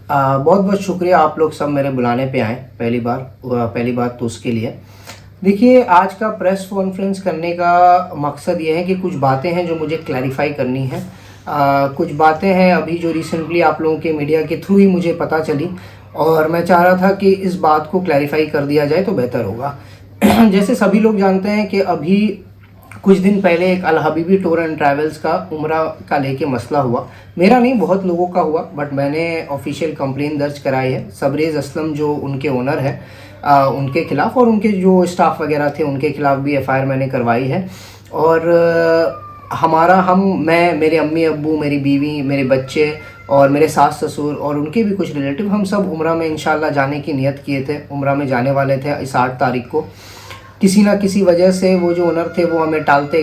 बहुत बहुत शुक्रिया आप लोग सब मेरे बुलाने पे आए। पहली बात तो उसके लिए देखिए, आज का प्रेस कॉन्फ्रेंस करने का मकसद ये है कि कुछ बातें हैं जो मुझे क्लैरिफाई करनी है। कुछ बातें हैं अभी जो रिसेंटली आप लोगों के मीडिया के थ्रू ही मुझे पता चली और मैं चाह रहा था कि इस बात को क्लैरिफाई कर दिया जाए तो बेहतर होगा। जैसे सभी लोग जानते हैं कि अभी कुछ दिन पहले एक अल हबीबी टूर एंड ट्रैवल्स का उम्रा का लेके मसला हुआ। मेरा नहीं, बहुत लोगों का हुआ, बट मैंने ऑफिशियल कंप्लेन दर्ज कराई है। सबरेज़ असलम जो उनके ओनर है उनके खिलाफ और उनके जो स्टाफ वगैरह थे उनके खिलाफ भी एफआईआर मैंने करवाई है। और मैं, मेरे अम्मी अब्बू, मेरी बीवी, मेरे बच्चे और मेरे सास ससुर और उनके भी कुछ रिलेटिव, हम सब उम्रा में इंशाल्लाह जाने की नियत किए थे। उम्रा में जाने वाले थे इस 8 तारीख को। किसी ना किसी वजह से वो जो ओनर थे वो हमें टालते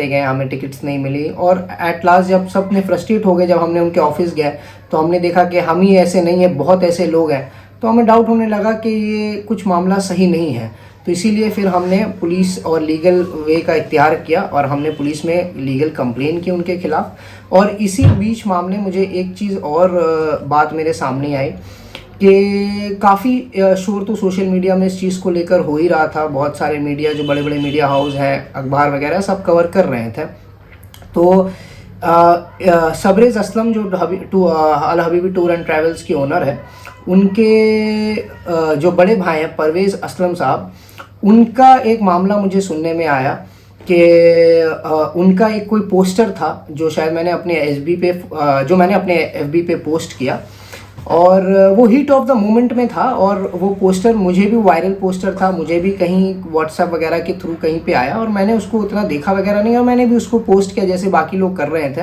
गए, हमें टिकट्स नहीं मिली और एट लास्ट जब सब ने फ्रस्ट्रेट हो गए, जब हमने उनके ऑफिस गए तो हमने देखा कि हम ही ऐसे नहीं है, बहुत ऐसे लोग हैं। तो हमें डाउट होने लगा कि ये कुछ मामला सही नहीं है। तो इसीलिए फिर हमने पुलिस और लीगल वे का इख्तियार किया और हमने पुलिस में लीगल कंप्लेन की उनके खिलाफ। और इसी बीच मामले मुझे एक चीज़ और बात मेरे सामने आई कि काफ़ी शोर तो सोशल मीडिया में इस चीज़ को लेकर हो ही रहा था। बहुत सारे मीडिया, जो बड़े बड़े मीडिया हाउस हैं, अखबार वगैरह सब कवर कर रहे थे। तो सबरेज़ असलम जो अल हबीबी टूर एंड ट्रैवल्स के ओनर है, उनके जो बड़े भाई हैं परवेज़ असलम साहब, उनका एक मामला मुझे सुनने में आया कि उनका एक कोई पोस्टर था जो शायद मैंने अपने एफबी पे पोस्ट किया और वो हीट ऑफ द मोमेंट में था। और वो पोस्टर मुझे भी वायरल पोस्टर था, मुझे भी कहीं व्हाट्सएप वगैरह के थ्रू कहीं पे आया और मैंने उसको उतना देखा वगैरह नहीं और मैंने भी उसको पोस्ट किया जैसे बाकी लोग कर रहे थे।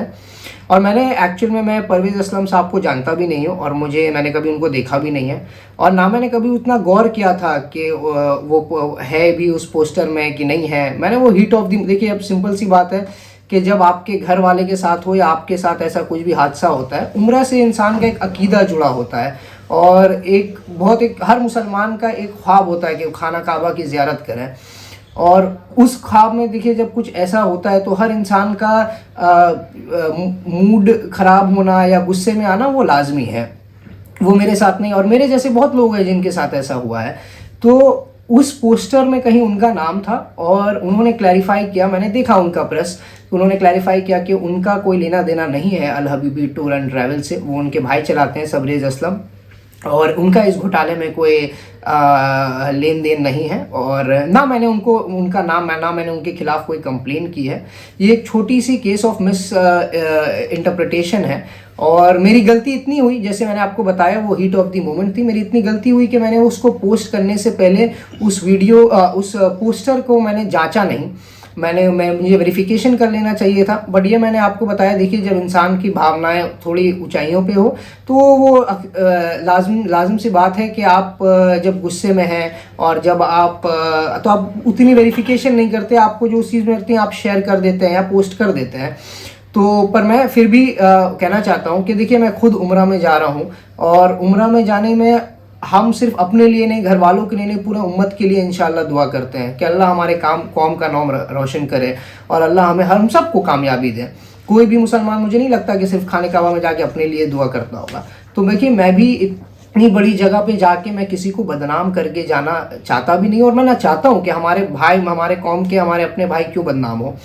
और एक्चुअल में मैं परवेज़ असलम साहब को जानता भी नहीं हूँ और मैंने कभी उनको देखा भी नहीं है और ना मैंने कभी उतना गौर किया था कि वो है भी उस पोस्टर में कि नहीं है। मैंने वो हीट ऑफ द, देखिए अब सिंपल सी बात है कि जब आपके घर वाले के साथ हो या आपके साथ ऐसा कुछ भी हादसा होता है, उम्रा से इंसान का एक अकीदा जुड़ा होता है और हर मुसलमान का एक ख्वाब होता है कि वो खाना काबा की ज़ियारत करें। और उस ख्वाब में देखिए जब कुछ ऐसा होता है तो हर इंसान का मूड ख़राब होना या गुस्से में आना वो लाजमी है। वो मेरे साथ नहीं और मेरे जैसे बहुत लोग हैं जिनके साथ ऐसा हुआ है। तो उस पोस्टर में कहीं उनका नाम था और उन्होंने क्लैरिफाई किया, मैंने देखा उनका प्रेस, तो उन्होंने क्लैरिफाई किया कि उनका कोई लेना देना नहीं है अल हबीबी टूर एंड ट्रैवल से। वो उनके भाई चलाते हैं सबरेज़ असलम और उनका इस घोटाले में कोई लेन देन नहीं है और ना मैंने उनके खिलाफ कोई कंप्लेन की है। ये एक छोटी सी केस ऑफ मिस इंटरप्रिटेशन है और मेरी गलती इतनी हुई, जैसे मैंने आपको बताया वो हीट ऑफ द मोमेंट थी, मेरी इतनी गलती हुई कि मैंने उसको पोस्ट करने से पहले उस पोस्टर को मैंने जांचा नहीं। मुझे वेरिफिकेशन कर लेना चाहिए था। बट ये मैंने आपको बताया, देखिए जब इंसान की भावनाएं थोड़ी ऊंचाइयों पे हो तो वो लाजिम सी बात है कि आप जब गुस्से में हैं और जब आप उतनी वेरिफिकेशन नहीं करते, आपको जो चीज़ में लगती है आप शेयर कर देते हैं या पोस्ट कर देते हैं। तो पर मैं फिर भी कहना चाहता हूँ कि देखिए मैं खुद उम्रा में जा रहा हूँ और उम्रा में जाने में हम सिर्फ अपने लिए नहीं, घर वालों के लिए नहीं, पूरा उम्मत के लिए इंशाल्लाह दुआ करते हैं कि अल्लाह हमारे कौम का नाम रोशन करे और अल्लाह हम सबको कामयाबी दे। कोई भी मुसलमान मुझे नहीं लगता कि सिर्फ खाने काबा में जाके अपने लिए दुआ करता होगा। तो देखिए मैं भी इतनी बड़ी जगह पे जाके मैं किसी को बदनाम करके जाना चाहता भी नहीं और मैं ना चाहता हूँ कि हमारे भाई, हमारे कौम के, हमारे अपने भाई क्यों बदनाम हो।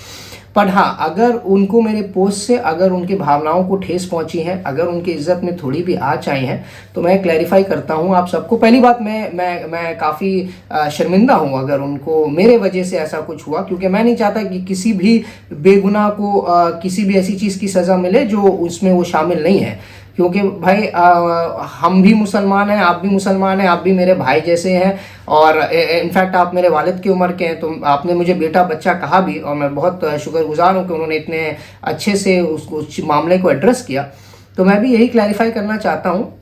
पर हाँ, अगर उनको मेरे पोस्ट से अगर उनकी भावनाओं को ठेस पहुंची है, अगर उनकी इज्जत में थोड़ी भी आँच आई है, तो मैं क्लैरिफाई करता हूं आप सबको। पहली बात, मैं काफ़ी शर्मिंदा हूं अगर उनको मेरे वजह से ऐसा कुछ हुआ, क्योंकि मैं नहीं चाहता कि किसी भी बेगुनाह को किसी भी ऐसी चीज़ की सज़ा मिले जो उसमें वो शामिल नहीं है। क्योंकि भाई हम भी मुसलमान हैं, आप भी मुसलमान हैं, आप भी मेरे भाई जैसे हैं और इनफैक्ट आप मेरे वालिद की उम्र के हैं। तो आपने मुझे बेटा बच्चा कहा भी और मैं बहुत शुक्रगुजार हूँ कि उन्होंने इतने अच्छे से उस मामले को एड्रेस किया। तो मैं भी यही क्लैरिफाई करना चाहता हूँ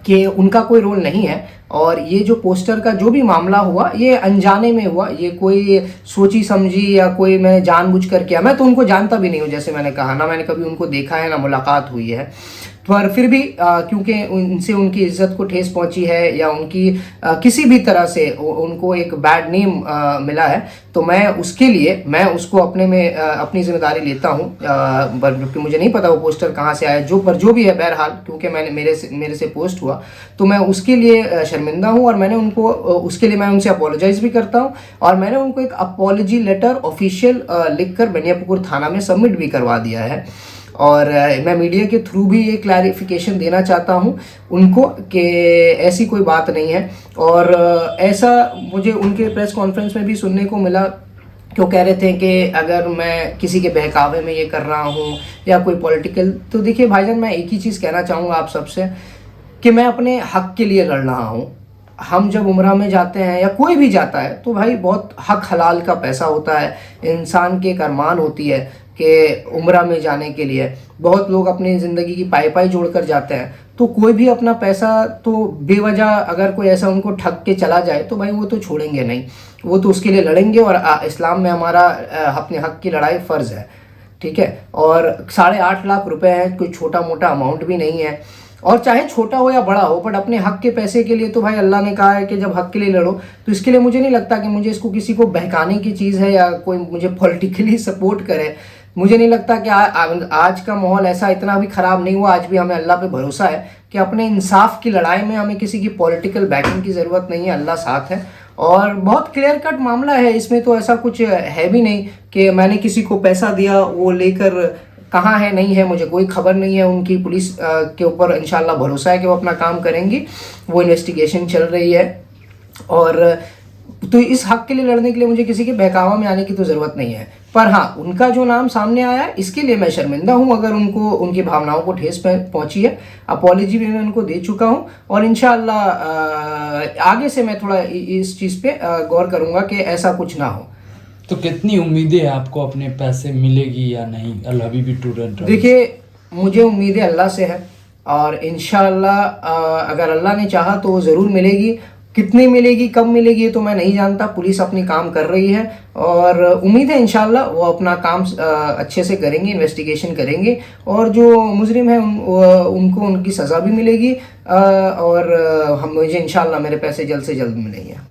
कि उनका कोई रोल नहीं है और ये जो पोस्टर का जो भी मामला हुआ ये अनजाने में हुआ, ये कोई सोची समझी या कोई मैं जानबूझ कर किया। मैं तो उनको जानता भी नहीं हूँ, जैसे मैंने कहा, ना मैंने कभी उनको देखा है ना मुलाकात हुई है। पर फिर भी क्योंकि उनसे उनकी इज्जत को ठेस पहुंची है या उनकी किसी भी तरह से उनको एक बैड नेम मिला है, तो मैं उसके लिए मैं उसको अपने में अपनी जिम्मेदारी लेता हूं। क्योंकि मुझे नहीं पता वो पोस्टर कहां से आया, जो भी है, बहरहाल क्योंकि मेरे से पोस्ट हुआ, तो मैं उसके लिए शर्मिंदा हूं। और मैंने उनको उसके लिए मैं उनसे अपोलोजाइज भी करता हूं, और मैंने उनको एक अपॉलॉजी लेटर ऑफिशियल लिखकर बनियापुकुर थाना में सबमिट भी करवा दिया है। और मैं मीडिया के थ्रू भी ये क्लैरिफिकेशन देना चाहता हूँ उनको कि ऐसी कोई बात नहीं है। और ऐसा मुझे उनके प्रेस कॉन्फ्रेंस में भी सुनने को मिला कि वो कह रहे थे कि अगर मैं किसी के बहकावे में ये कर रहा हूँ या कोई पॉलिटिकल, तो देखिए भाईजान, मैं एक ही चीज़ कहना चाहूँगा आप सबसे कि मैं अपने हक के लिए लड़ रहा हूँ। हम जब उम्रा में जाते हैं या कोई भी जाता है तो भाई बहुत हक हलाल का पैसा होता है, इंसान की एक अरमान होती है कि उम्रा में जाने के लिए बहुत लोग अपनी ज़िंदगी की पाई जोड़कर जाते हैं। तो कोई भी अपना पैसा तो बेवजह अगर कोई ऐसा उनको ठग के चला जाए तो भाई वो तो छोड़ेंगे नहीं, वो तो उसके लिए लड़ेंगे। और इस्लाम में हमारा अपने हक की लड़ाई फ़र्ज़ है, ठीक है। और 8.5 लाख रुपए है, कोई छोटा मोटा अमाउंट भी नहीं है। और चाहे छोटा हो या बड़ा हो, बट अपने हक के पैसे के लिए तो भाई अल्लाह ने कहा है कि जब हक के लिए लड़ो, तो इसके लिए मुझे नहीं लगता कि मुझे इसको किसी को बहकाने की चीज़ है या कोई मुझे पॉलिटिकली सपोर्ट करे। मुझे नहीं लगता कि आज का माहौल ऐसा इतना भी ख़राब नहीं हुआ। आज भी हमें अल्लाह पे भरोसा है कि अपने इंसाफ की लड़ाई में हमें किसी की पॉलिटिकल बैकिंग की ज़रूरत नहीं है, अल्लाह साथ है। और बहुत क्लियर कट मामला है, इसमें तो ऐसा कुछ है भी नहीं कि मैंने किसी को पैसा दिया वो लेकर कहाँ है नहीं है, मुझे कोई खबर नहीं है। उनकी पुलिस के ऊपर इंशाल्लाह भरोसा है कि वो अपना काम करेंगी, वो इन्वेस्टिगेशन चल रही है। और तो इस हक के लिए लड़ने के लिए मुझे किसी के बहकावा में आने की तो ज़रूरत नहीं है। पर हाँ, उनका जो नाम सामने आया है इसके लिए मैं शर्मिंदा हूँ अगर उनको उनकी भावनाओं को ठेस पहुँची है। अपॉलॉजी भी मैं उनको दे चुका हूँ, और इंशाल्लाह आगे से मैं थोड़ा इस चीज़ पे गौर करूँगा कि ऐसा कुछ ना हो। तो कितनी उम्मीदें हैं आपको अपने पैसे मिलेगी या नहीं अल हबीबी टूर एंड ट्रैवल्स? देखिए, मुझे उम्मीदें अल्लाह से है, और इंशाल्लाह अगर अल्लाह ने चाहा तो वो ज़रूर मिलेगी। कितनी मिलेगी, कब मिलेगी, ये तो मैं नहीं जानता। पुलिस अपनी काम कर रही है, और उम्मीद है इंशाल्लाह वो अपना काम अच्छे से करेंगे, इन्वेस्टिगेशन करेंगे, और जो मुजरिम है उनको उनकी सज़ा भी मिलेगी। और मुझे इंशाल्लाह मेरे पैसे जल्द से जल्द मिलेंगे।